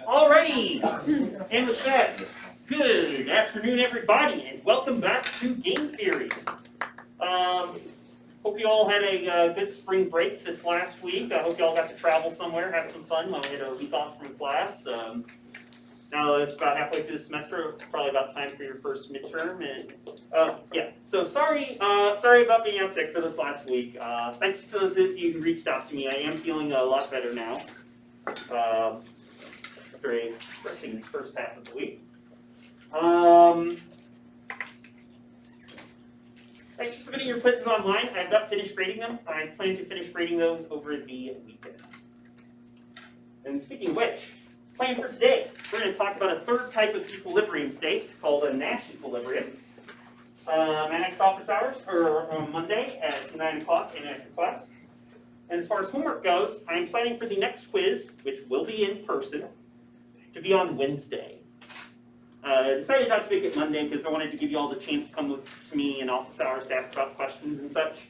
Alrighty, and with that, good afternoon everybody, and welcome back to Game Theory. Hope you all had a good spring break this last week. I hope you all got to travel somewhere, have some fun while we had a week off from class. Now it's about halfway through the semester. It's probably about time for your first midterm. And yeah, so sorry about being out sick for this last week. Thanks to those of you who reached out to me. I am feeling a lot better now after a stressing first half of the week. Thanks for submitting your quizzes online. I've not finished grading them. I plan to finish grading those over the weekend. And speaking of which, plan for today, we're going to talk about a third type of equilibrium state called a Nash Equilibrium. My next office hours are on Monday at 9 o'clock and after class. And as far as homework goes, I'm planning for the next quiz, which will be in person, to be on Wednesday. I decided not to make it Monday because I wanted to give you all the chance to come to me in office hours to ask about questions and such.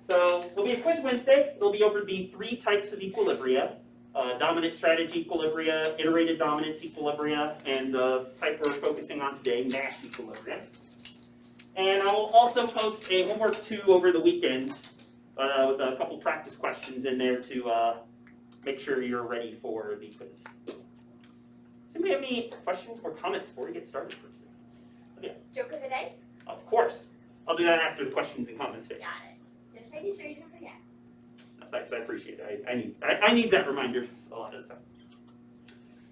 So there'll be a quiz Wednesday. It'll be over the three types of equilibria. Dominant strategy equilibria, iterated dominance equilibria, and the type we're focusing on today, Nash equilibrium. And I will also post a homework 2 over the weekend with a couple practice questions in there to make sure you're ready for the quiz. Does anybody have any questions or comments before we get started for today? Okay. Joke of the day? Of course. I'll do that after the questions and comments. Got it. Just making sure you don't forget. Thanks, I appreciate it. I need that reminder a lot of the time.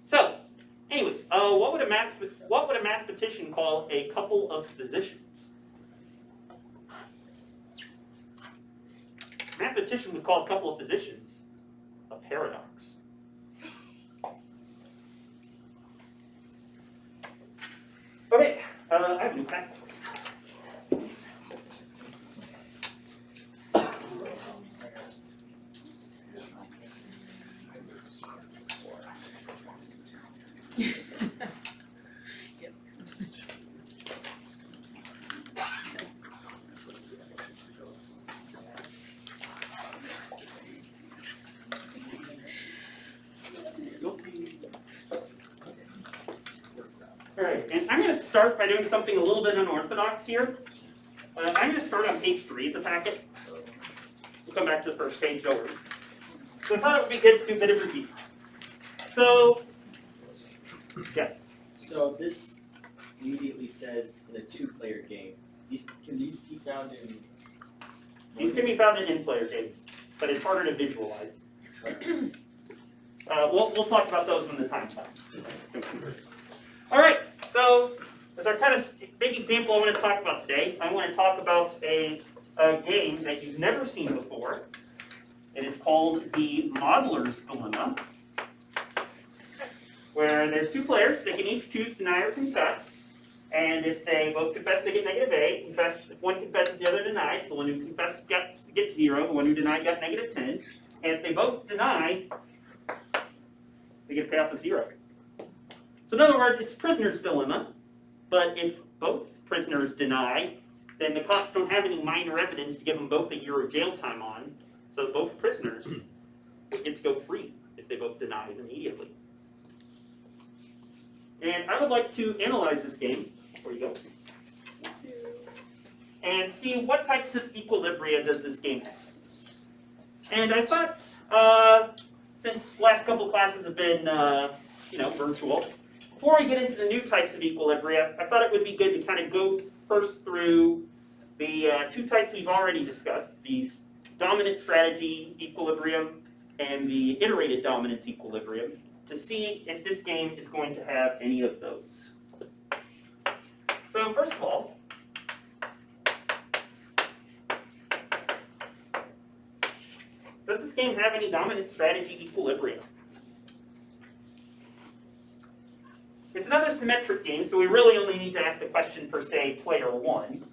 So, anyways, what would a mathematician call a couple of positions? A mathematician would call a couple of positions a paradox. Okay, I have a new packet for you. Alright, and I'm going to start by doing something a little bit unorthodox here. I'm going to start on page 3 of the packet. We'll come back to the first page, don't worry. So I thought it would be good to do a bit of review. So, yes? So this immediately says in a 2-player game. Can these be found in... These can be found in in-player games, but it's harder to visualize. We'll talk about those when the time comes. Alright, so as our kind of big example I want to talk about today, I want to talk about a game that you've never seen before. It is called the Modeler's Dilemma, where there's 2 players. They can each choose deny or confess, and if they both confess, they get -8. If one confesses, the other denies. The one who confessed gets 0. The one who denied got -10. And if they both deny, they get a payoff of 0. So in other words, it's prisoner's dilemma, but if both prisoners deny, then the cops don't have any minor evidence to give them both a year of jail time on, so both prisoners get to go free if they both deny it immediately. And I would like to analyze this game, before you go, and see what types of equilibria does this game have. And I thought, since the last couple classes have been, virtual, before we get into the new types of equilibria, I thought it would be good to kind of go first through the 2 types we've already discussed, the dominant strategy equilibrium and the iterated dominance equilibrium, to see if this game is going to have any of those. So first of all, does this game have any dominant strategy equilibrium? It's another symmetric game, so we really only need to ask the question for, say, player 1.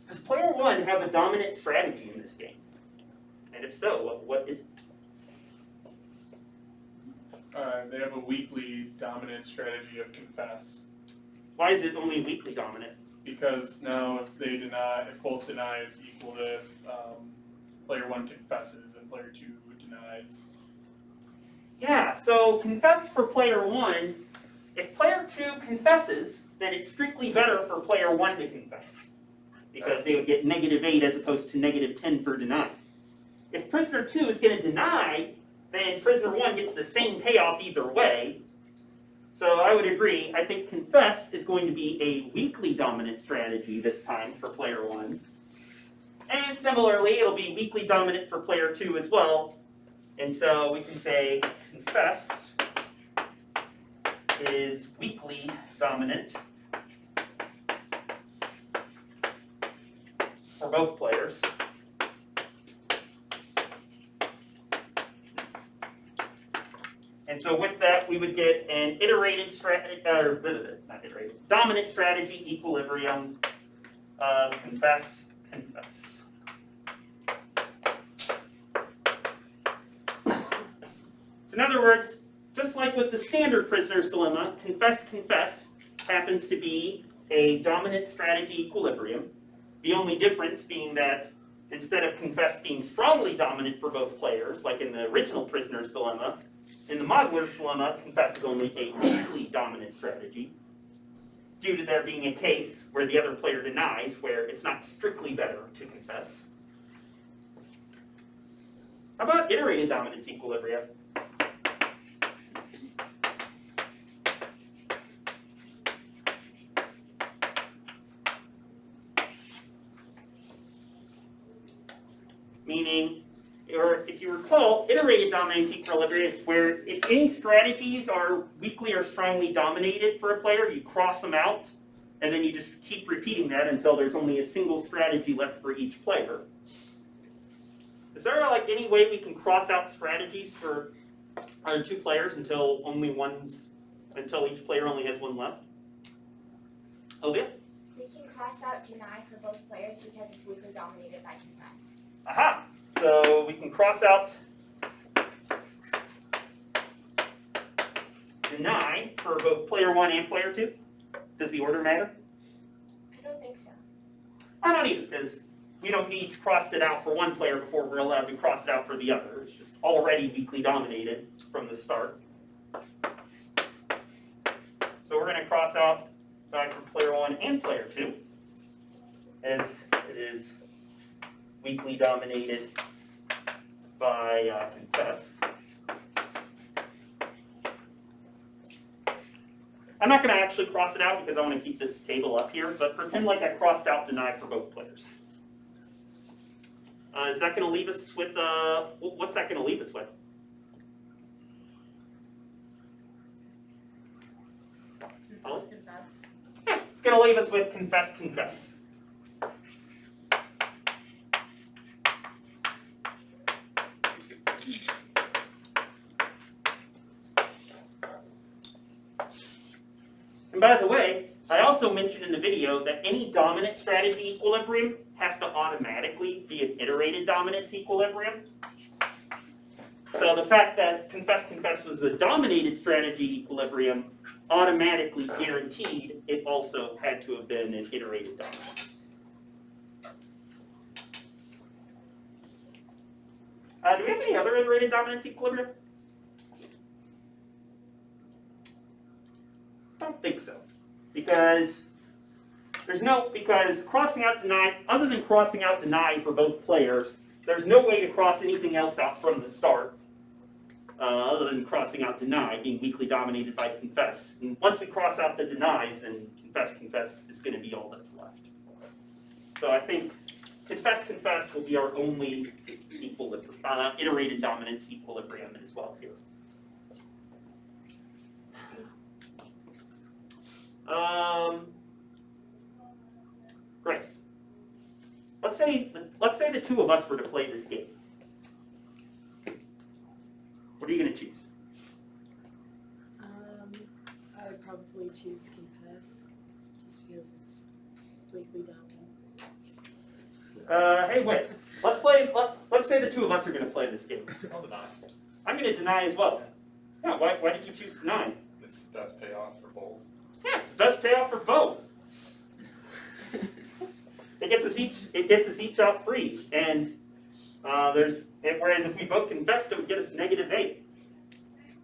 Does player 1 have a dominant strategy in this game? And if so, what is it? They have a weekly dominant strategy of confess. Why is it only weekly dominant? Because now if both deny is equal to player 1 confesses and player 2 denies. Yeah, so confess for player 1. If player 2 confesses, then it's strictly better for player 1 to confess, because they would get -8 as opposed to -10 for deny. If prisoner 2 is going to deny, then prisoner 1 gets the same payoff either way. So I would agree. I think confess is going to be a weakly dominant strategy this time for player 1. And similarly, it'll be weakly dominant for player 2 as well. And so we can say confess is weakly dominant for both players. And so with that, we would get an iterated strategy, not iterated, dominant strategy equilibrium of confess, confess. So in other words, just like with the standard prisoner's dilemma, confess, confess happens to be a dominant strategy equilibrium. The only difference being that instead of confess being strongly dominant for both players, like in the original prisoner's dilemma, in the modeler's dilemma, confess is only a weakly dominant strategy, due to there being a case where the other player denies, where it's not strictly better to confess. How about iterated dominance equilibria? Meaning, or if you recall, iterated dominance equilibria is where if any strategies are weakly or strongly dominated for a player, you cross them out, and then you just keep repeating that until there's only a single strategy left for each player. Is there like any way we can cross out strategies for 2 players until each player only has 1 left? Olivia? We can cross out deny for both players because it's weakly dominated by confess. Aha! So we can cross out deny for both player 1 and player 2. Does the order matter? I don't think so. I don't either, because we don't need to cross it out for one player before we're allowed to cross it out for the other. It's just already weakly dominated from the start. So we're going to cross out deny for player 1 and player 2, as it is weakly dominated by confess. I'm not going to actually cross it out because I want to keep this table up here, but pretend like I crossed out deny for both players. Is that going to leave us with, what's that going to leave us with? Confess, confess. Yeah, it's going to leave us with confess, confess. And by the way, I also mentioned in the video that any dominant strategy equilibrium has to automatically be an iterated dominance equilibrium. So the fact that confess, confess was a dominated strategy equilibrium automatically guaranteed it also had to have been an iterated dominance. Do we have any other iterated dominance equilibrium? I don't think so. Because crossing out deny, other than crossing out deny for both players, there's no way to cross anything else out from the start, other than crossing out deny, being weakly dominated by confess. And once we cross out the denies, then confess, confess is going to be all that's left. So I think confess, confess will be our only equilibrium, iterated dominance equilibrium as well here. Grace, let's say the 2 of us were to play this game. What are you going to choose? I would probably choose confess, just because it's weakly dominant. Hey, wait. Let's say the 2 of us are going to play this game. I'll deny. I'm going to deny as well. Yeah, why did you choose deny? It's the best payoff for both. Yeah, it's the best payoff for both. It gets us each out free, and Whereas if we both confessed, it would get us -8.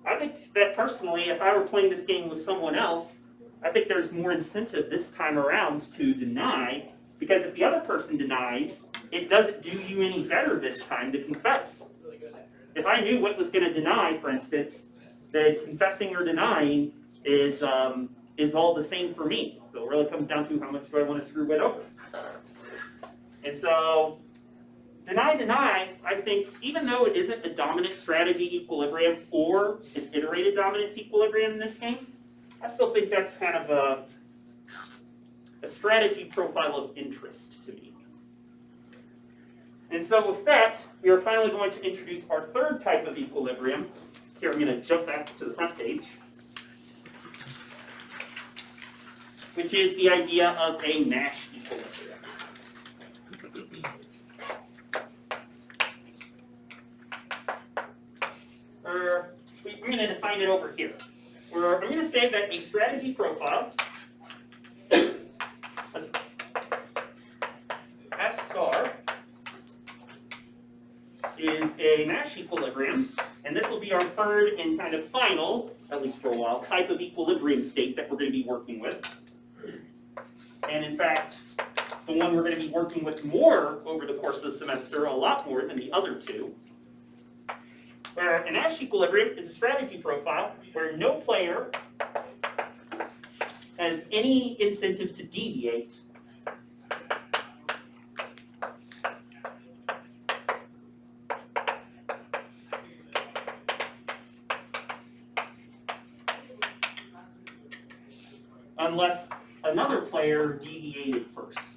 I think that personally, if I were playing this game with someone else, I think there's more incentive this time around to deny, because if the other person denies, it doesn't do you any better this time to confess. If I knew what was going to deny, for instance, then confessing or denying is all the same for me. So it really comes down to how much do I want to screw Whit over. And so, deny, I think, even though it isn't a dominant strategy equilibrium or an iterated dominance equilibrium in this game, I still think that's kind of a strategy profile of interest to me. And so with that, we are finally going to introduce our third type of equilibrium. Here, I'm going to jump back to the front page, which is the idea of a Nash equilibrium. I'm going to define it over here. I'm going to say that a strategy profile S star is a Nash equilibrium, and this will be our third and kind of final, at least for a while, type of equilibrium state that we're going to be working with. And in fact, the one we're going to be working with more over the course of the semester, a lot more than the other two. Where a Nash equilibrium is a strategy profile where no player has any incentive to deviate unless another player deviated first.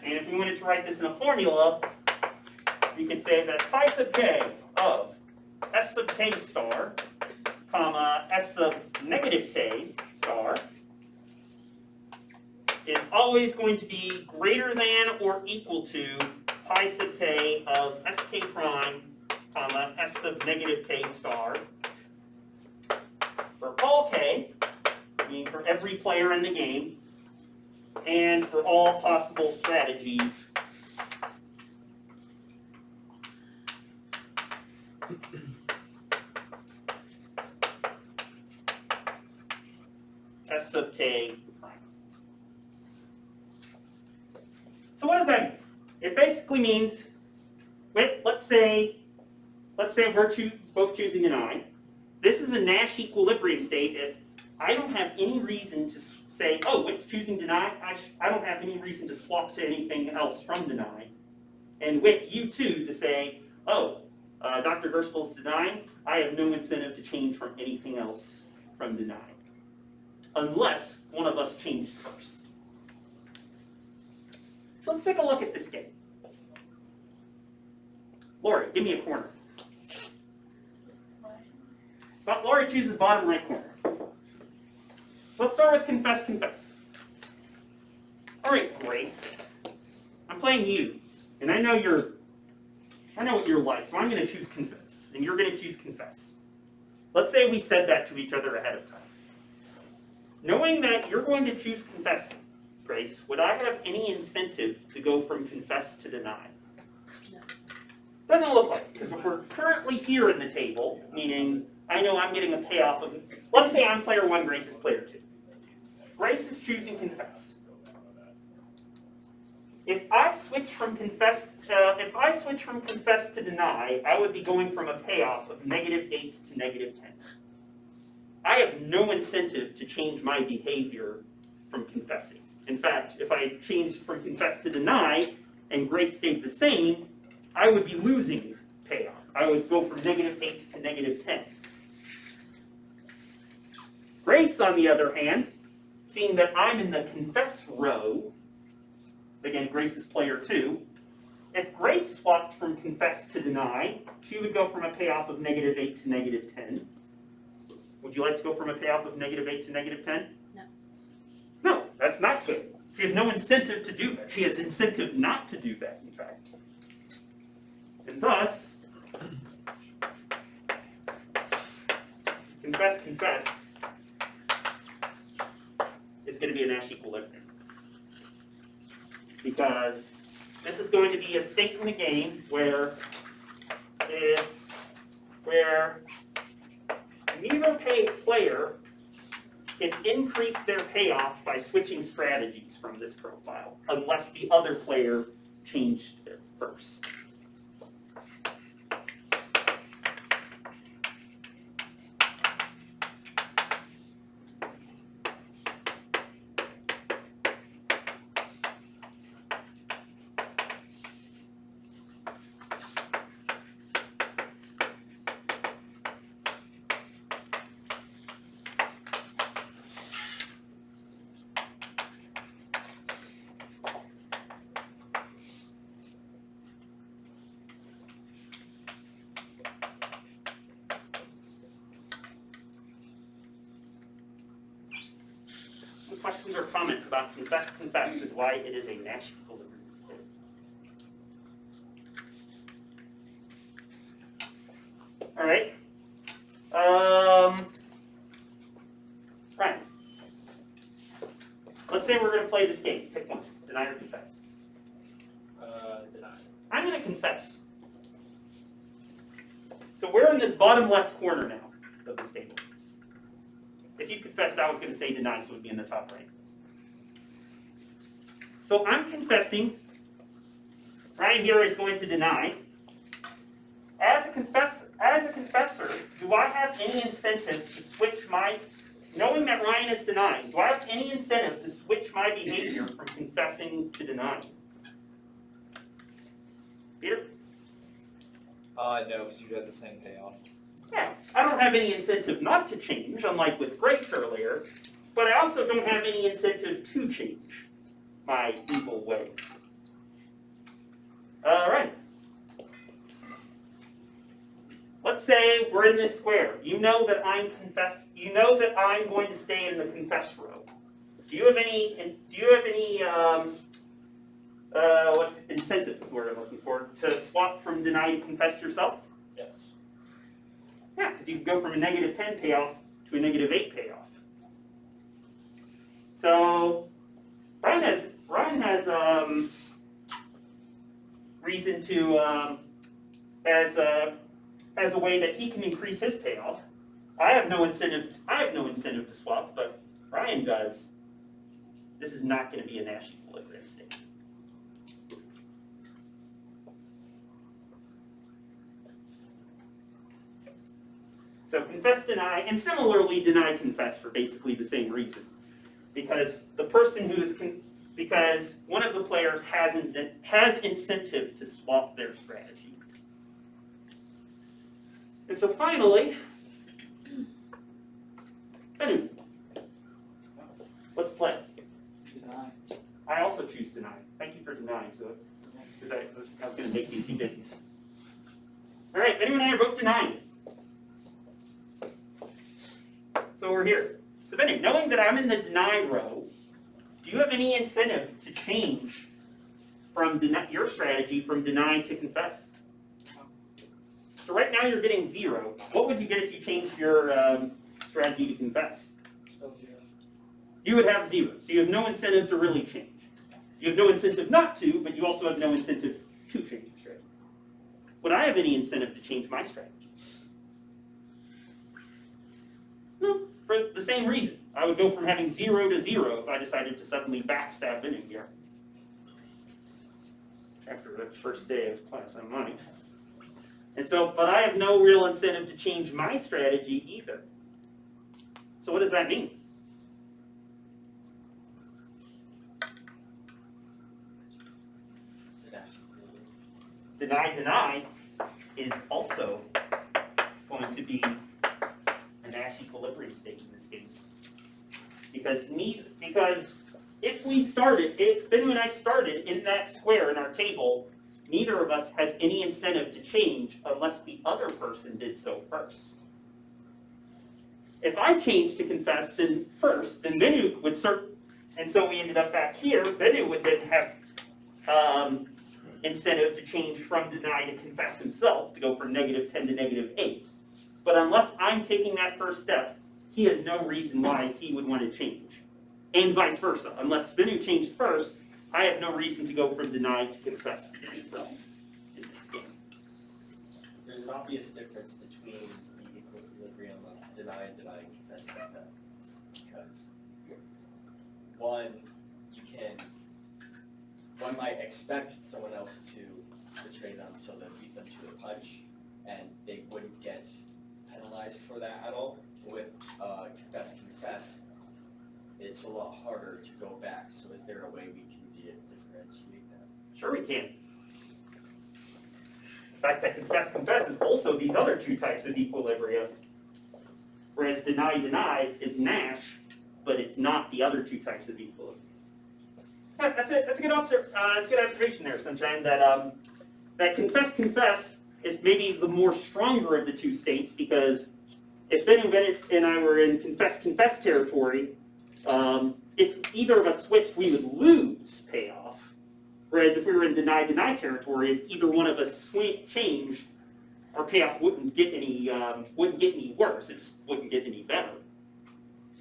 And if we wanted to write this in a formula, we could say that phi sub k of S sub k star, comma, S sub negative k star is always going to be greater than or equal to pi sub k of sk prime, comma, S sub negative k star for all k, meaning for every player in the game, and for all possible strategies S sub k prime. So what does that mean? It basically means, let's say we're both choosing an I. This is a Nash equilibrium state if I don't have any reason to say, oh, it's choosing deny. I don't have any reason to swap to anything else from deny. And with you too to say, oh, Dr. Gerstel's denying. I have no incentive to change from anything else from deny. Unless one of us changed first. So let's take a look at this game. Lori, give me a corner. Lori chooses bottom right corner. So let's start with confess, confess. All right, Grace. I'm playing you, and I know what you're like, so I'm going to choose confess, and you're going to choose confess. Let's say we said that to each other ahead of time. Knowing that you're going to choose confess, Grace, would I have any incentive to go from confess to deny? No. Doesn't look like it, because if we're currently here in the table, meaning I know I'm getting a payoff of, let's say I'm player 1, Grace is player 2. Grace is choosing confess. If I switch from confess to deny, I would be going from a payoff of -8 to -10. I have no incentive to change my behavior from confessing. In fact, if I changed from confess to deny and Grace stayed the same, I would be losing payoff. I would go from -8 to -10. Grace, on the other hand, seeing that I'm in the confess row, again, Grace is player 2, if Grace swapped from confess to deny, she would go from a payoff of -8 to -10. Would you like to go from a payoff of -8 to -10? No. No, that's not good. She has no incentive to do that. She has incentive not to do that, in fact. And thus, confess is going to be a Nash equilibrium. Because this is going to be a state in the game where neither player can increase their payoff by switching strategies from this profile, unless the other player changed it first. Questions or comments about confess and why it is a Nash equilibrium state? All right. Ryan. Let's say we're going to play this game. Pick one. Deny or confess. Deny. I'm going to confess. So we're in this bottom left corner now of this table. If you confessed, I was going to say deny, so it would be in the top right. So I'm confessing. Ryan here is going to deny. As a confessor, do I have any incentive to switch my, knowing that Ryan is denying, do I have any incentive to switch my behavior from confessing to denying? Peter? No, because you have the same payoff. Yeah, I don't have any incentive not to change, unlike with Grace earlier, but I also don't have any incentive to change my evil ways. All right. Let's say we're in this square. You know that I'm going to stay in the confess row. Do you have any what's incentive is the word I'm looking for, to swap from deny to confess yourself? Yes. Yeah, because you can go from a -10 payoff to a -8 payoff. So Ryan has reason to as a way that he can increase his payoff. I have no incentive to swap, but Ryan does. This is not going to be a Nash equilibrium state. So confess, deny, and similarly deny, confess for basically the same reason. Because the person because one of the players has incentive to swap their strategy. And so finally, Bennu, let's play. Deny. I also choose deny. Thank you for denying, so because I was going to make you if you didn't. All right, Bennu and I are both denying. So we're here. So Bennu, knowing that I'm in the deny row, do you have any incentive to change from your strategy from deny to confess? So right now you're getting 0. What would you get if you changed your strategy to confess? Still 0. You would have 0. So you have no incentive to really change. You have no incentive not to, but you also have no incentive to change your strategy. Would I have any incentive to change my strategy? No. For the same reason. I would go from having 0 to 0 if I decided to suddenly backstab in here. After the first day of class, I might. And so, but I have no real incentive to change my strategy either. So what does that mean? Deny is also going to be a Nash equilibrium state in this game. Because if Bennu and I started in that square in our table, neither of us has any incentive to change unless the other person did so first. If I changed to confess then Bennu would and so we ended up back here, Bennu would then have incentive to change from deny to confess himself, to go from -10 to -8. But unless I'm taking that first step, he has no reason why he would want to change. And vice versa. Unless Spinu changed first, I have no reason to go from deny to confess myself in this game. There's an obvious difference between the equilibrium of deny and deny and confess and confess, because one might expect someone else to betray them, so they'll beat them to the punch, and they wouldn't get penalized for that at all. With confess, it's a lot harder to go back. So is there a way we can differentiate that? Sure we can. The fact that confess is also these other two types of equilibrium. Whereas deny is Nash, but it's not the other two types of equilibrium. Yeah, that's a good observation there, Sunshine. That confess is maybe the more stronger of the two states, because if Benny and I were in confess territory, if either of us switched, we would lose payoff. Whereas if we were in deny territory, if either one of us changed, our payoff wouldn't get any worse. It just wouldn't get any better.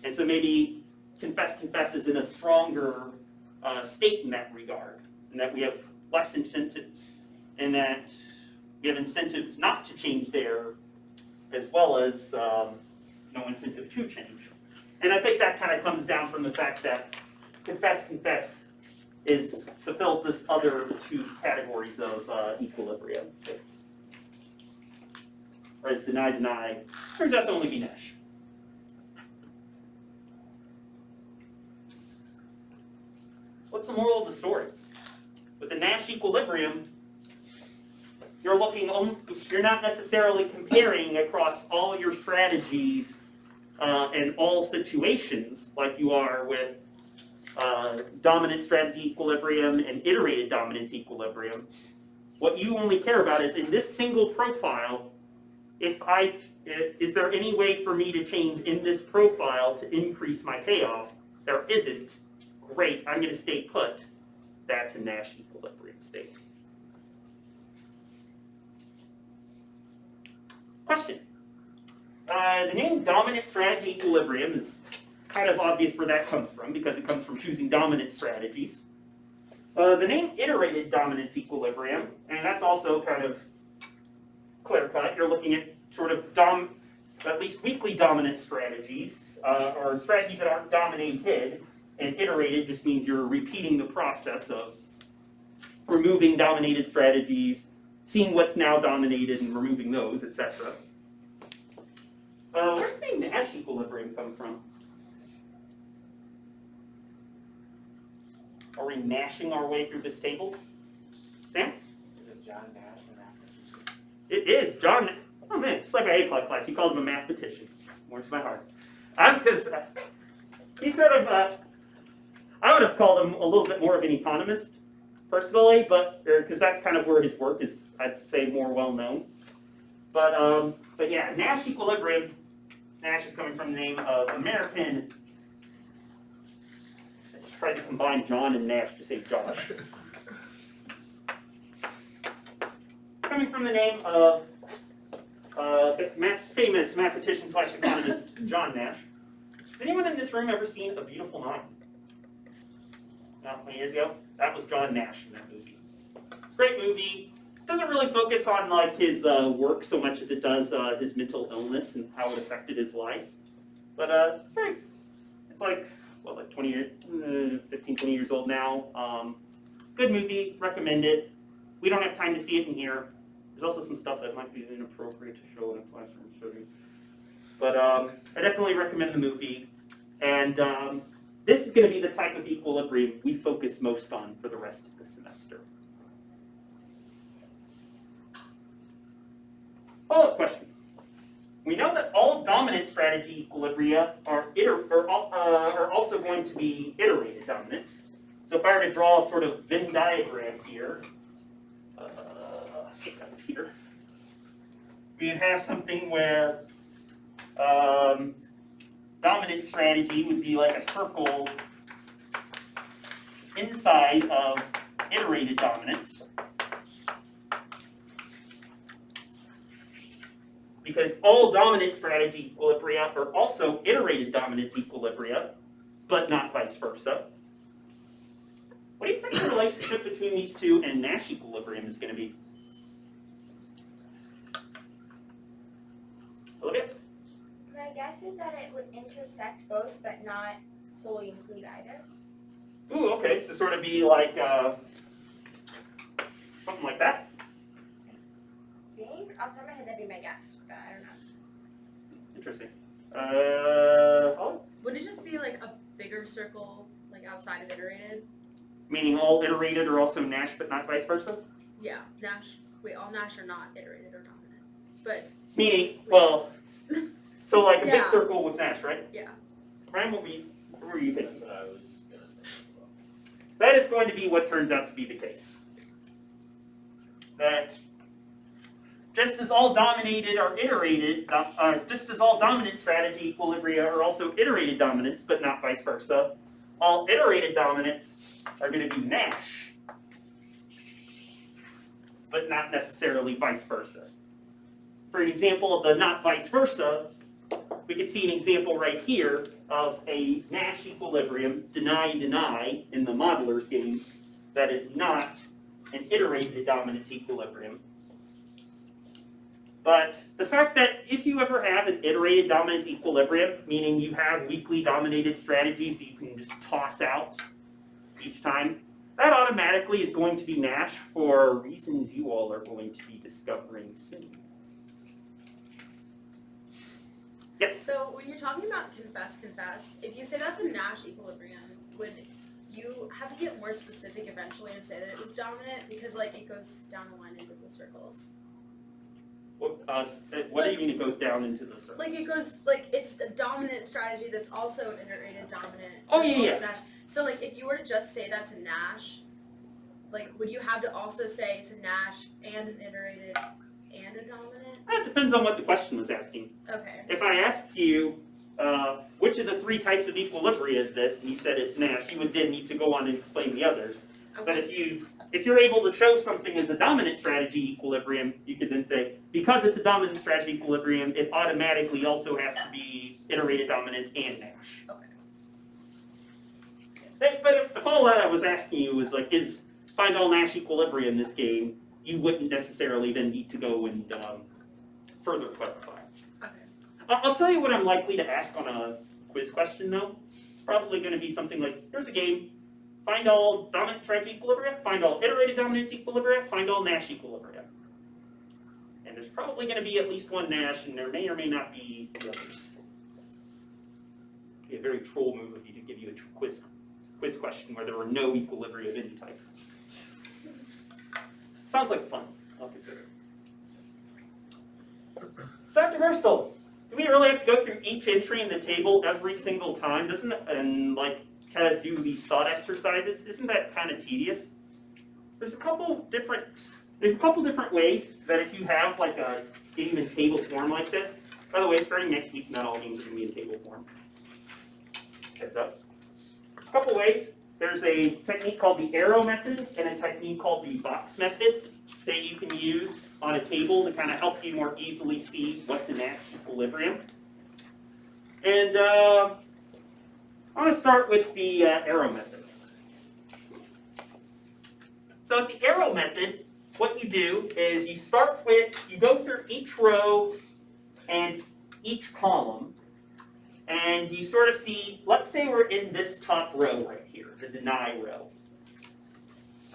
And so maybe confess is in a stronger state in that regard, and that we have less incentive, and that we have incentive not to change there, as well as no incentive to change. And I think that kind of comes down from the fact that confess fulfills this other two categories of equilibrium states. Whereas deny turns out to only be Nash. What's the moral of the story? With the Nash equilibrium, you're not necessarily comparing across all your strategies and all situations like you are with dominant strategy equilibrium and iterated dominance equilibrium. What you only care about is in this single profile, is there any way for me to change in this profile to increase my payoff? There isn't. Great, I'm going to stay put. That's a Nash equilibrium state. Question. The name dominant strategy equilibrium is kind of obvious where that comes from, because it comes from choosing dominant strategies. The name iterated dominance equilibrium, and that's also kind of clear cut. You're looking at sort of at least weakly dominant strategies, or strategies that aren't dominated, and iterated just means you're repeating the process of removing dominated strategies, seeing what's now dominated and removing those, etc. Where's the name Nash equilibrium come from? Are we nashing our way through this table? Sam? Is it John Nash in that? It is. John. Oh man, it's like my A-plot class. He called him a mathematician. Warms my heart. I was going to say, he sort of, I would have called him a little bit more of an economist, personally, but because that's kind of where his work is, I'd say, more well known. But yeah, Nash equilibrium. Nash is coming from the name of American. I just tried to combine John and Nash to say Josh. Coming from the name of famous mathematician / economist John Nash. Has anyone in this room ever seen A Beautiful Mind? Not 20 years ago? That was John Nash in that movie. Great movie. Doesn't really focus on like his work so much as it does his mental illness and how it affected his life. But it's like, what, like 20 years, 15, 20 years old now. Good movie, recommend it. We don't have time to see it in here. There's also some stuff that might be inappropriate to show in a classroom setting. But I definitely recommend the movie. And this is going to be the type of equilibrium we focus most on for the rest of the semester. Follow-up question. We know that all dominant strategy equilibria are also going to be iterated dominance. So if I were to draw a sort of Venn diagram here, we'd have something where dominant strategy would be like a circle inside of iterated dominance. because all dominant strategy equilibria are also iterated dominance equilibria, but not vice versa. What do you think the relationship between these two and Nash equilibrium is going to be? Olivia? My guess is that it would intersect both, but not fully include either. Ooh, okay, so sort of be like something like that. I think, off the top of my head, that'd be my guess, but I don't know. Interesting. Would it just be like a bigger circle, like outside of iterated? Meaning all iterated are also Nash, but not vice versa? Yeah, Nash. Wait, all Nash are not iterated or dominant. But Meaning, well, so like a big Yeah. circle with Nash, right? yeah. Ryan, what were you thinking? That's what I was gonna think as well. That is going to be what turns out to be the case. That just as all dominated are iterated, just as all dominant strategy equilibria are also iterated dominance, but not vice versa, all iterated dominants are going to be Nash, but not necessarily vice versa. For an example of the not vice versa, we can see an example right here of a Nash equilibrium, deny, in the modeler's game, that is not an iterated dominance equilibrium. But the fact that if you ever have an iterated dominance equilibrium, meaning you have weakly dominated strategies that you can just toss out each time, that automatically is going to be Nash for reasons you all are going to be discovering soon. Yes? So when you're talking about confess, if you say that's a Nash equilibrium, would you have to get more specific eventually and say that it was dominant? Because like it goes down the line into the circles. What do you mean it goes down into the circle? Like it goes, like it's a dominant strategy that's also an iterated dominant. Oh, yeah, also yeah. Nash. So like if you were to just say that's a Nash, like would you have to also say it's a Nash and an iterated and a dominant? That depends on what the question was asking. Okay. If I asked you, which of the three types of equilibria is this, and you said it's Nash, you would then need to go on and explain the others. But if you're able to show something as a dominant strategy equilibrium, you could then say, because it's a dominant strategy equilibrium, it automatically also has to be iterated dominance and Nash. Okay. But if all that I was asking you was like, is find all Nash equilibria in this game, you wouldn't necessarily then need to go and further clarify. Okay. I'll tell you what I'm likely to ask on a quiz question though. It's probably going to be something like, here's a game, find all dominant strategy equilibria, find all iterated dominance equilibria, find all Nash equilibria. And there's probably going to be at least one Nash, and there may or may not be the others. It'd be a very troll move of you to give you a quiz question where there were no equilibria of any type. Sounds like fun. I'll consider it. So Dr. Burstall, do we really have to go through each entry in the table every single time? Doesn't it, and like kind of do these thought exercises? Isn't that kind of tedious? There's a couple different ways that if you have like a game in table form like this. By the way, starting next week, not all games are going to be in table form. Heads up. There's a couple ways. There's a technique called the arrow method and a technique called the box method that you can use on a table to kind of help you more easily see what's in Nash equilibrium. And I want to start with the arrow method. So with the arrow method, what you do is you go through each row and each column, and you sort of see, let's say we're in this top row right here, the deny row.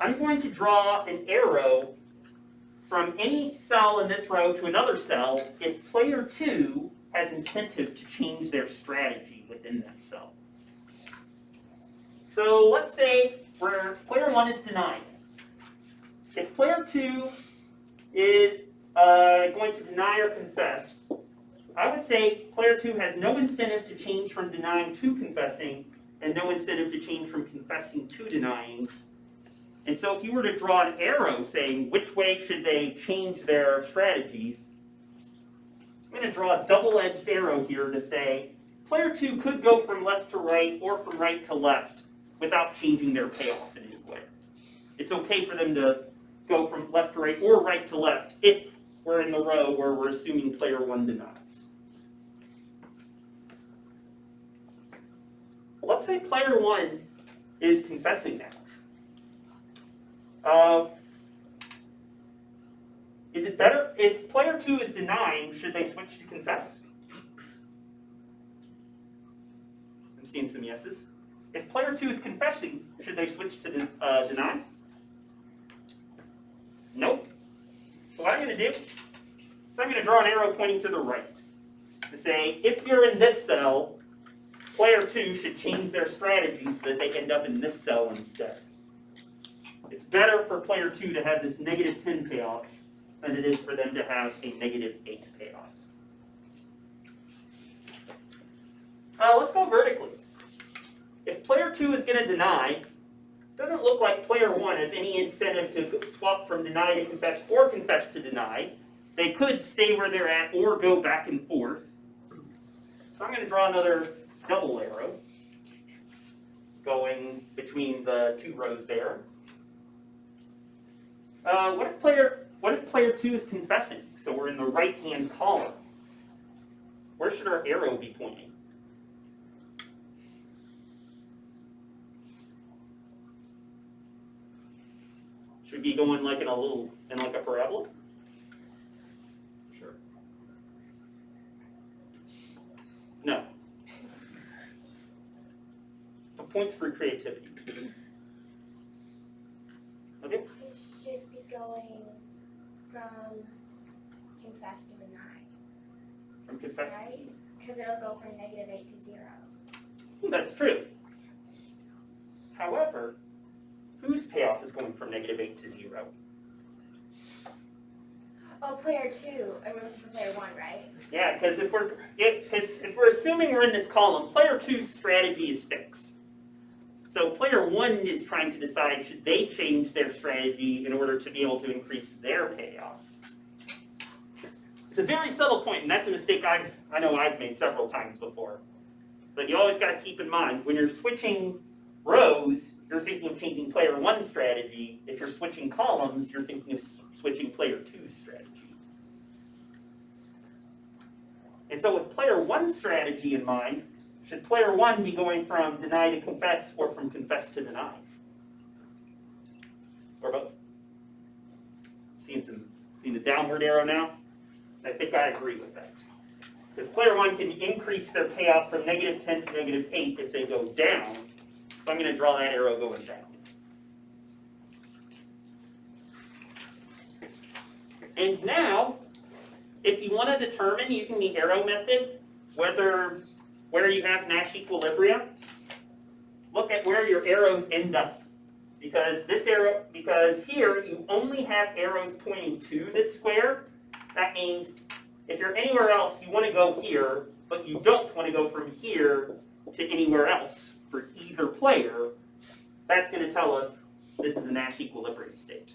I'm going to draw an arrow from any cell in this row to another cell if player 2 has incentive to change their strategy within that cell. So let's say player 1 is denied. If player 2 is going to deny or confess, I would say player 2 has no incentive to change from denying to confessing, and no incentive to change from confessing to denying. And so if you were to draw an arrow saying which way should they change their strategies, I'm going to draw a double-edged arrow here to say player 2 could go from left to right or from right to left without changing their payoff in any way. It's okay for them to go from left to right or right to left if we're in the row where we're assuming player 1 denies. Let's say player 1 is confessing now. Is it better if player 2 is denying, should they switch to confess? I'm seeing some yeses. If player 2 is confessing, should they switch to deny? Nope. So what I'm going to do is I'm going to draw an arrow pointing to the right to say if you're in this cell, player 2 should change their strategy so that they end up in this cell instead. It's better for player 2 to have this negative 10 payoff than it is for them to have a negative 8 payoff. Let's go vertically. If player 2 is going to deny, it doesn't look like player 1 has any incentive to swap from deny to confess or confess to deny. They could stay where they're at or go back and forth. So I'm going to draw another double arrow going between the two rows there. What if player 2 is confessing? So we're in the right-hand column. Where should our arrow be pointing? Should be going like in a parabola? Sure. No. A points for creativity. Okay. It should be going from confess to deny, From confess. right? Because it'll go from negative 8 to 0. That's true. However, whose payoff is going from negative 8 to 0? Oh, player 2. I'm looking for player 1, right? Yeah, because if we're assuming we're in this column, player 2's strategy is fixed. So player 1 is trying to decide should they change their strategy in order to be able to increase their payoff. It's a very subtle point, and that's a mistake I know I've made several times before. But you always got to keep in mind, when you're switching rows, you're thinking of changing player 1's strategy. If you're switching columns, you're thinking of switching player 2's strategy. And so with player 1's strategy in mind, should player 1 be going from deny to confess or from confess to deny? Or both? Seeing the downward arrow now? I think I agree with that. Because player 1 can increase their payoff from negative 10 to negative 8 if they go down. So I'm going to draw that arrow going down. And now, if you want to determine using the arrow method where you have Nash Equilibrium, look at where your arrows end up. Because here you only have arrows pointing to this square. That means if you're anywhere else, you want to go here, but you don't want to go from here to anywhere else for either player. That's going to tell us this is a Nash Equilibrium state.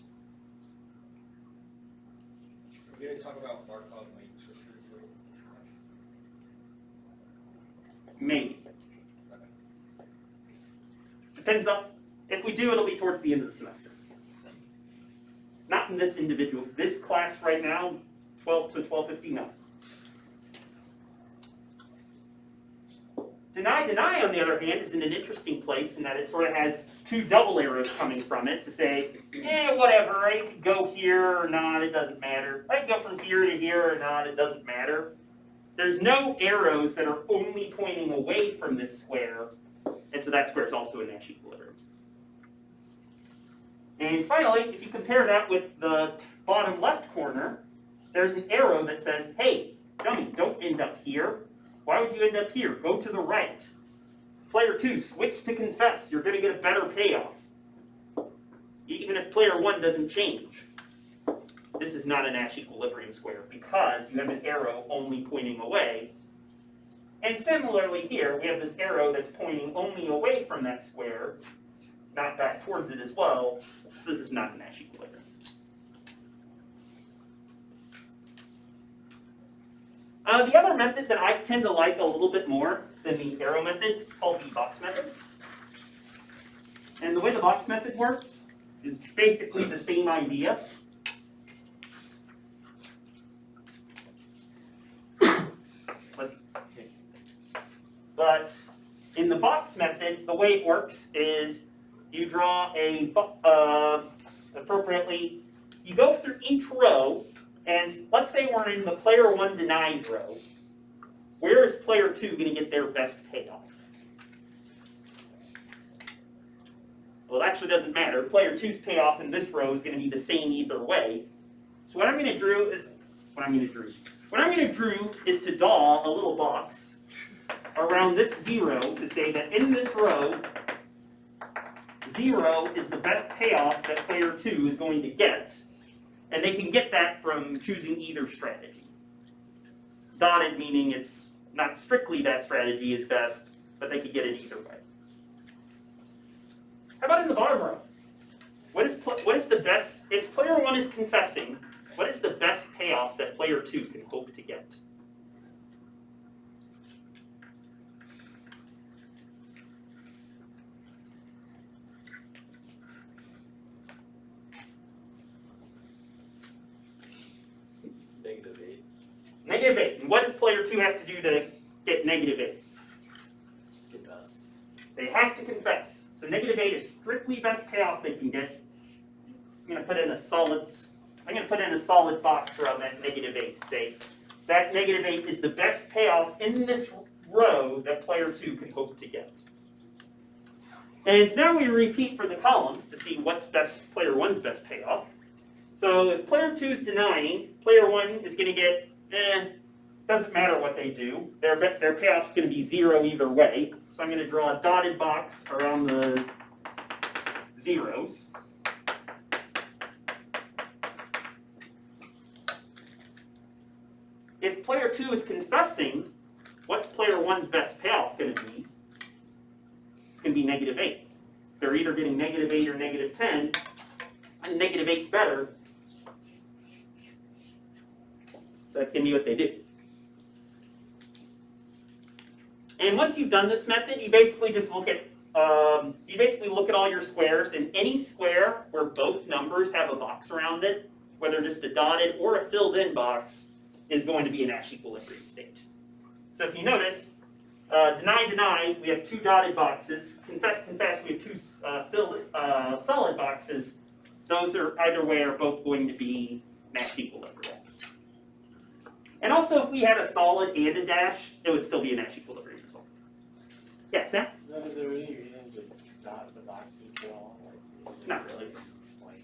Are we going to talk about Markov matrices in this class? Maybe. Depends on, if we do, it'll be towards the end of the semester. Not in this individual, this class right now, 12 to 12:59. Deny, on the other hand, is in an interesting place in that it sort of has two double arrows coming from it to say, whatever, I can go here or not, it doesn't matter. I can go from here to here or not, it doesn't matter. There's no arrows that are only pointing away from this square, and so that square is also a Nash equilibrium. And finally, if you compare that with the bottom left corner, there's an arrow that says, hey, dummy, don't end up here. Why would you end up here? Go to the right. Player 2, switch to confess. You're going to get a better payoff. Even if player 1 doesn't change. This is not a Nash equilibrium square because you have an arrow only pointing away. And similarly here, we have this arrow that's pointing only away from that square, not back towards it as well. So this is not a Nash equilibrium. The other method that I tend to like a little bit more than the arrow method is called the box method. And the way the box method works is basically the same idea. but in the box method, the way it works is you draw appropriately, you go through each row, and let's say we're in the player 1 denies row. Where is player 2 going to get their best payoff? Well, it actually doesn't matter. Player 2's payoff in this row is going to be the same either way. So what I'm going to draw is to draw a little box around this 0 to say that in this row, 0 is the best payoff that player 2 is going to get, and they can get that from choosing either strategy. Dotted meaning it's not strictly that strategy is best, but they could get it either way. How about in the bottom row? What is the best, if player 1 is confessing, what is the best payoff that player 2 can hope to get? -8. -8. And what does player 2 have to do to get -8? Confess. They have to confess. So -8 is strictly best payoff they can get. I'm going to put in a solid box around that -8 to say that -8 is the best payoff in this row that player 2 can hope to get. And now we repeat for the columns to see what's player 1's best payoff. So if player 2 is denying, player 1 is going to get, doesn't matter what they do. Their payoff's going to be 0 either way. So I'm going to draw a dotted box around the zeros. If player 2 is confessing, what's player 1's best payoff going to be? It's going to be -8. They're either getting -8 or -10, and -8's better. So that's going to be what they do. And once you've done this method, you basically just look at all your squares, and any square where both numbers have a box around it, whether just a dotted or a filled-in box, is going to be a Nash equilibrium state. So if you notice, deny, deny, we have 2 dotted boxes. Confess, confess, we have 2 solid boxes. Those are either way are both going to be Nash equilibrium. And also, if we had a solid and a dash, it would still be a Nash equilibrium as well. Yeah, Sam? Is there any reason to dot the boxes at all? Not really. Like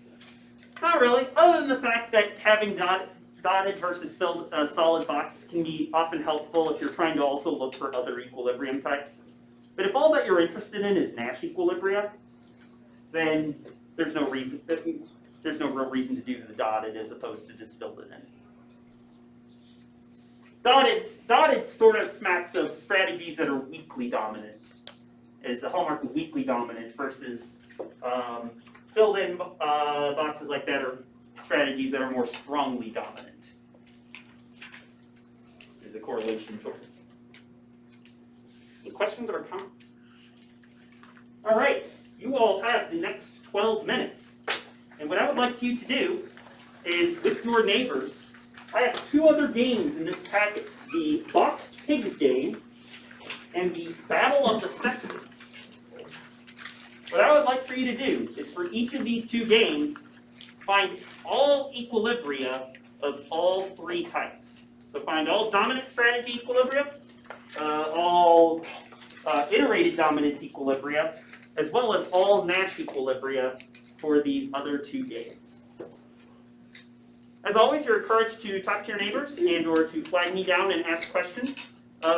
Not really, other than the fact that having dotted versus filled solid boxes can be often helpful if you're trying to also look for other equilibrium types. But if all that you're interested in is Nash equilibrium, then there's no real reason to do the dotted as opposed to just filled it in. Dotted sort of smacks of strategies that are weakly dominant. It's a hallmark of weakly dominant versus filled-in boxes like that are strategies that are more strongly dominant. There's a correlation towards. Any questions or comments? All right, you all have the next 12 minutes. And what I would like you to do is, with your neighbors, I have 2 other games in this packet. The Boxed Pigs game and the Battle of the Sexes. What I would like for you to do is for each of these 2 games, find all equilibria of all 3 types. So find all dominant strategy equilibria, all iterated dominance equilibria, as well as all Nash equilibria for these other 2 games. As always, you're encouraged to talk to your neighbors and or to flag me down and ask questions.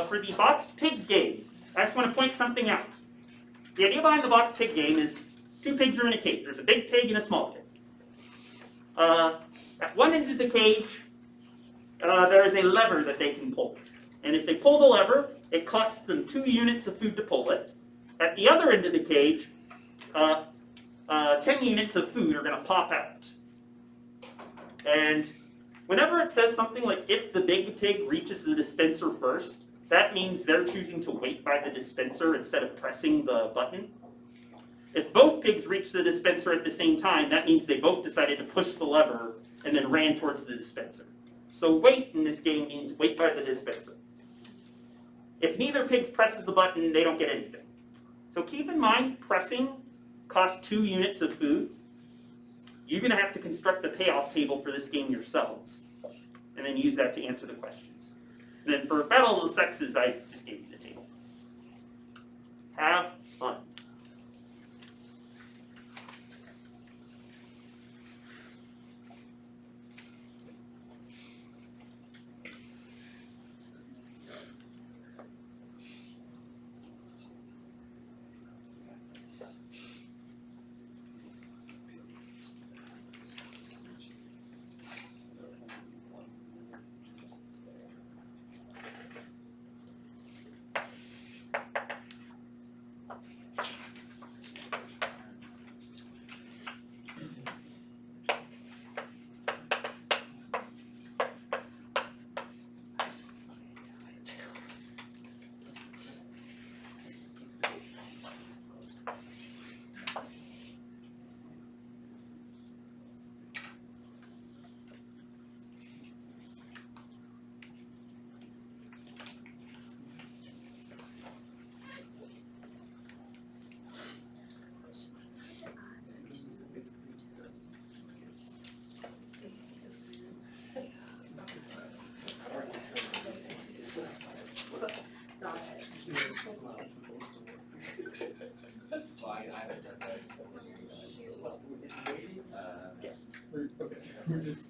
For the Boxed Pigs game, I just want to point something out. The idea behind the Boxed Pig game is 2 pigs are in a cage. There's a big pig and a small pig. At one end of the cage, there is a lever that they can pull. And if they pull the lever, it costs them 2 units of food to pull it. At the other end of the cage, 10 units of food are going to pop out. And whenever it says something like, if the big pig reaches the dispenser first, that means they're choosing to wait by the dispenser instead of pressing the button. If both pigs reach the dispenser at the same time, that means they both decided to push the lever and then ran towards the dispenser. So wait in this game means wait by the dispenser. If neither pig presses the button, they don't get anything. So keep in mind, pressing costs 2 units of food. You're going to have to construct the payoff table for this game yourselves, and then use that to answer the questions. And then for Battle of the Sexes, I just gave you the table. Have fun. That's fine, I haven't done that. We're just.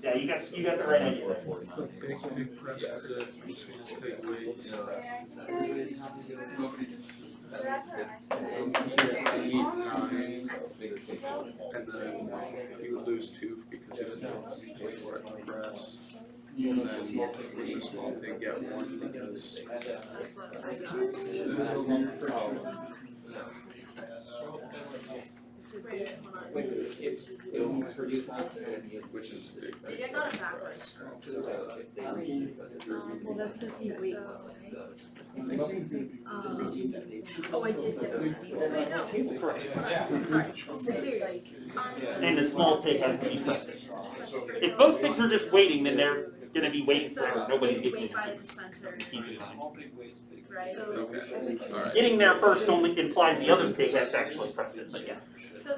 Yeah, you got the right idea there. So that's what I And then you would lose 2 because you didn't have for it to press. And then with the small thing, get 1 because. Which is big. Maybe I got it backwards. Well, that's if you wait. Oh, I did say that. Wait, no. Sorry. And the small pig has to be pressed. If both pigs are just waiting, then they're going to be waiting forever. Nobody's Maybe getting wait by the dispenser, right? Okay, alright. Getting there first only implies the other pig has to actually press it, but yeah. So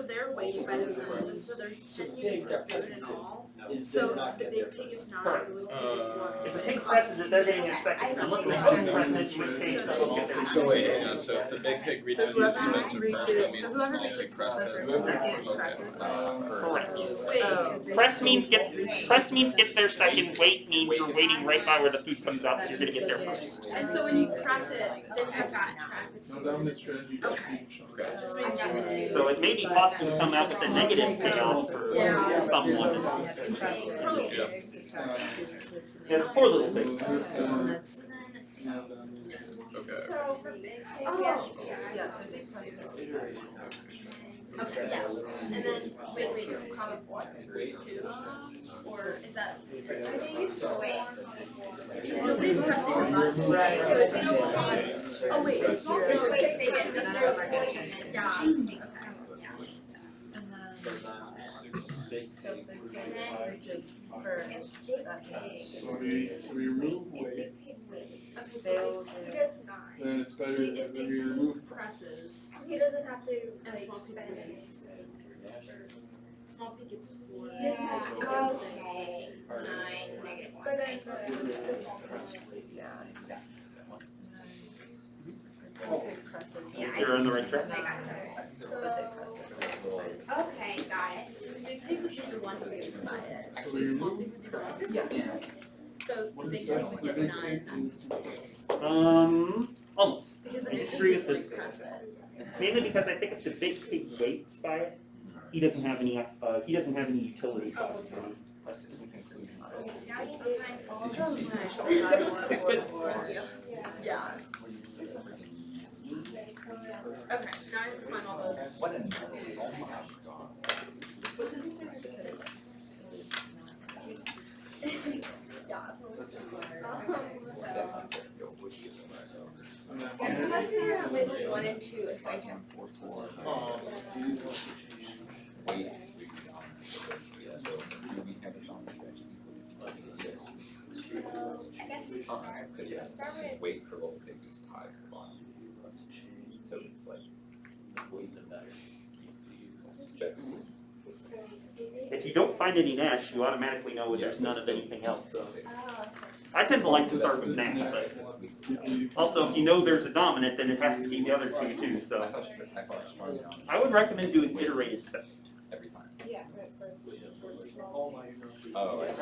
they're waiting by the dispenser, so there's 10 units of food in all. So Does the not get big there pig first. is 9, Correct. the little pig is 1. If the pig presses it, they're getting a second. Unless they both press it, in which case they'll get their So wait, hang on, so if the big pig reaches the dispenser first, that means the small pig presses. Correct. Wait, Press means get there second. Wait means you're waiting right by where the food comes out, so you're going to get there first. and so when you press it, then you've got track. No dominant strategy. Okay. Just make that clear. So it may be possible to come out with a negative payoff for someone. There's poor little pigs. Okay. So for big pigs, Okay, yeah. And then, wait, just a common 4, 2, or is that? I think it's wait. Because nobody's pressing the button, right? So it's no cost. Oh wait, it's small. No, wait, they get the zero. Yeah. So we remove weight, Okay, so He gets 9. then it's better when we remove press. presses, He doesn't have to and like small pig spend it. gets. Small pig gets 4. Yeah, Big pig gets 6. okay. 9. But then You're on the right track. I got it. So, okay, got it. The big pig would be the one who gets by it. So we Small remove pig would be the one who gets by it. So the big pig would get 9. Almost. Because the I big disagree pig with would this. press it. Mainly because I think if the big pig waits by it, he doesn't have any utility cost for presses and conclusions. Now you define all of them. It's good. Yeah. Okay, now I have to find all those. Yeah, it's a little So, And then 1 and 2 aside from. Weight. So we have a dominant strategy equal to So I guess we start with. weight for both things is high at the bottom. So it's like check. If you don't find any Nash, you automatically know there's none of anything else, so. Oh, I tend to like to start with Nash, but also if you know there's a dominant, then it has to be the other two too, I so. thought strong down I would recommend doing iterated second. every time. yeah, for small. Oh, right.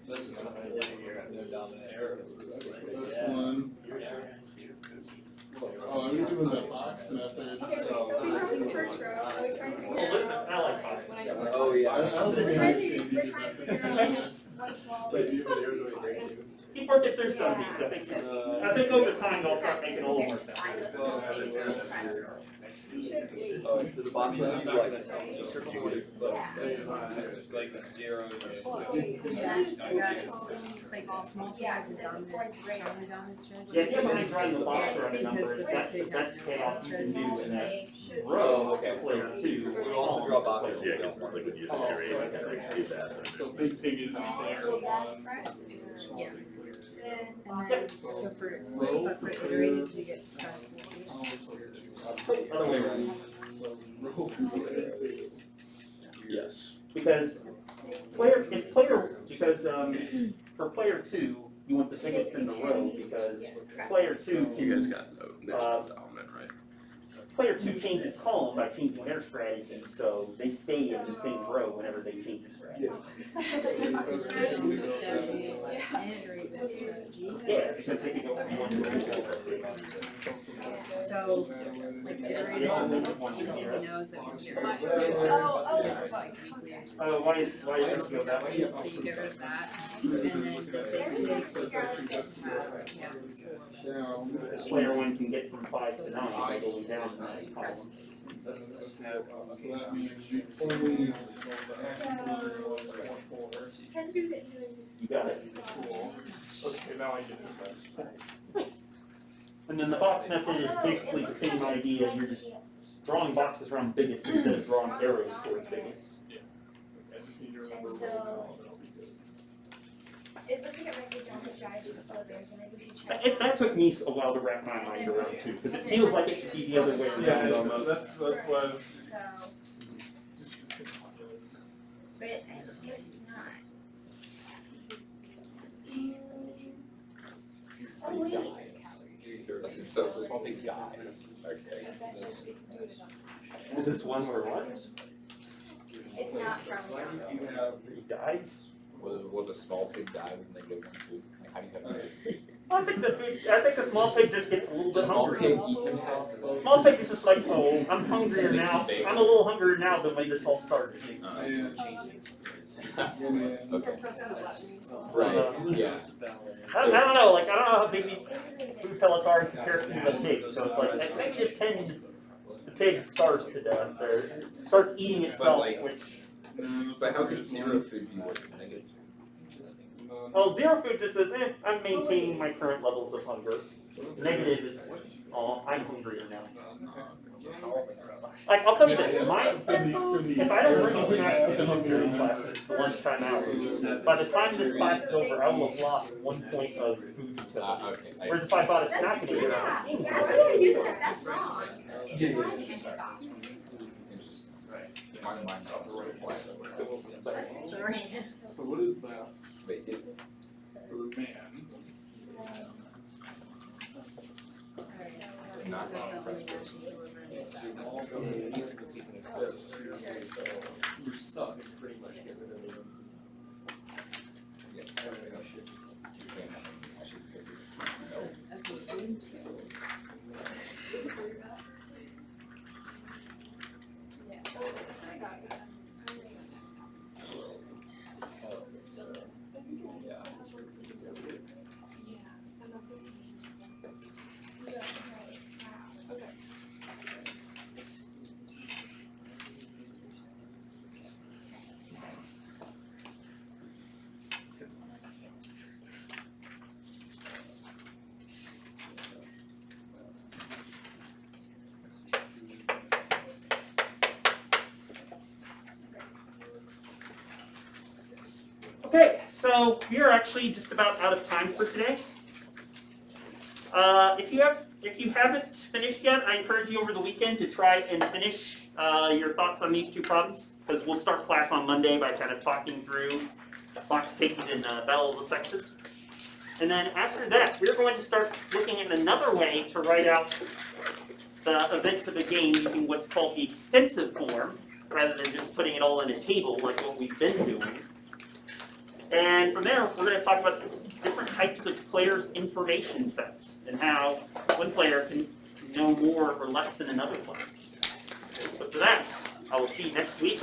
This is what I did here, no dominant error. This one. Oh, you're doing the box and that's what Okay, so we start with the first row, and we're trying to figure Oh, listen, out. I like five. Oh, yeah. I don't think We're I trying understand to figure out what's small. Keep working through some of these, I think over time they'll start making a little more sense. Oh, so the box is like like a 0 Yeah, like all small Yeah, pairs of so that's dominant, like great. strongly dominant strategy. Yeah, if you have drawing the box around a number, that's the best payoff you can do in that row, okay. player two. We also draw boxes. Yeah, because like when you iterate, I can do that. So big thing is there. Yeah. And then, so but for iterated, you get press. Other way around. Yes. Because for player two, you want the biggest in the row, because player two You guys can, got no dominant, right? player two changes column by changing their strategy, so they stay in the same row whenever they change their strategy. Yeah, because they can go from one to the other. So, like iterated, he knows that when you're. Why is this go that way? So you get rid of that, and then the big have, Player one can get from 5 to 9 by going down in that column. So that means you only. You got it. Okay, now I get it. Nice. And then the box method is basically the same idea, you're just drawing boxes around biggest instead of drawing arrows towards biggest. I just need to remember And where so- now, that'll be good. It looks like it might be down the strategy of pillars, and maybe we should check. That took me a while to wrap my mind around too, because it feels like it should be the other way Yeah, around almost. that's what I was So, just. but I guess not. Oh, wait. So small thing dies. Okay. Is this one where what? It's not from down. You have, he dies? Will the small pig die when they go 1, 2? Like, how do you have that? I think the small pig just gets a little The bit small hungry. pig eat himself? Small pig is just like, oh, I'm hungrier now, I'm a little hungrier now than when this all started. Okay. Right, yeah. I don't know, like, I don't know how big these food pellets are in comparison to the pig, so it's like, at -10, the pig starves to death, or starts eating itself, like- which, But how could 0 food be worse than negative? well, zero food just says, I'm maintaining my current levels of hunger. Negative is, oh, I'm hungrier now. Like, I'll tell you this, if I don't bring a snack to the hungry classes, the lunchtime hours, by the time this class is over, I will have lost 1 point of food utility. Okay. Whereas if I bought a snack in here, Yeah, I'm yeah, we're gonna use this, that's wrong. Yeah. Why should you stop? My mind Sorry. So what is best Wait, if for man? not We're stuck pretty much get rid of them. Okay, so we are actually just about out of time for today. If you haven't finished yet, I encourage you over the weekend to try and finish your thoughts on these two problems, because we'll start class on Monday by kind of talking through box picking and battle of the sexes. And then after that, we're going to start looking at another way to write out the events of a game using what's called the extensive form, rather than just putting it all in a table like what we've been doing. And from there, we're going to talk about different types of players' information sets and how one player can know more or less than another player. So for that, I will see you next week.